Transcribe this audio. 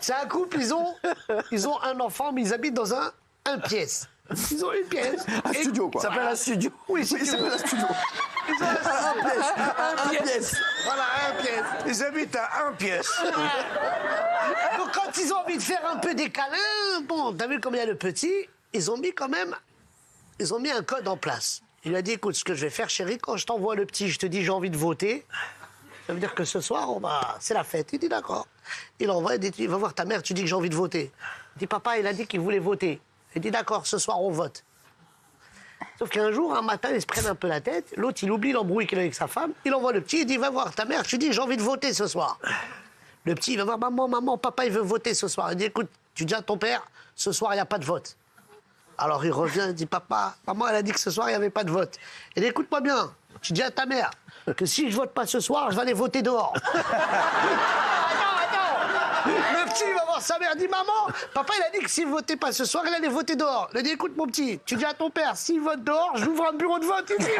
C'est un couple, ils ont un enfant, mais ils habitent dans un pièce. Ils ont une pièce. Un studio, quoi. Ça s'appelle un studio. Oui, si Oui, tu ça veux. s'appelle un studio. Ils ont Un pièce. Voilà, un pièce. Ils habitent à un pièce. Donc quand ils ont envie de faire un peu des câlins, bon, t'as vu comme il y a le petit, ils ont mis un code en place. Il lui a dit, écoute, ce que je vais faire, chérie, quand je t'envoie le petit, je te dis j'ai envie de voter. Ça veut dire que ce soir, c'est la fête. Il dit d'accord. Il envoie, il dit, il va voir ta mère, tu dis que j'ai envie de voter. Il dit, papa, il a dit qu'il voulait voter. Il dit, d'accord, ce soir, on vote. Sauf qu'un jour, un matin, ils se prennent un peu la tête. L'autre, il oublie l'embrouille qu'il a avec sa femme. Il envoie le petit, il dit, va voir ta mère, tu dis, j'ai envie de voter ce soir. Le petit, il va voir, maman, papa, il veut voter ce soir. Il dit, écoute, tu dis à ton père, ce soir, il n'y a pas de vote. Alors il revient, il dit, papa, maman, elle a dit que ce soir, il n'y avait pas de vote. Il dit, écoute-moi bien, tu dis à ta mère que si je vote pas ce soir, je vais aller voter dehors. Le petit, il va voir sa mère, il dit, maman, papa, il a dit que s'il votait pas ce soir, il allait voter dehors. Il dit, écoute, mon petit, tu dis à ton père, s'il vote dehors, j'ouvre un bureau de vote ici.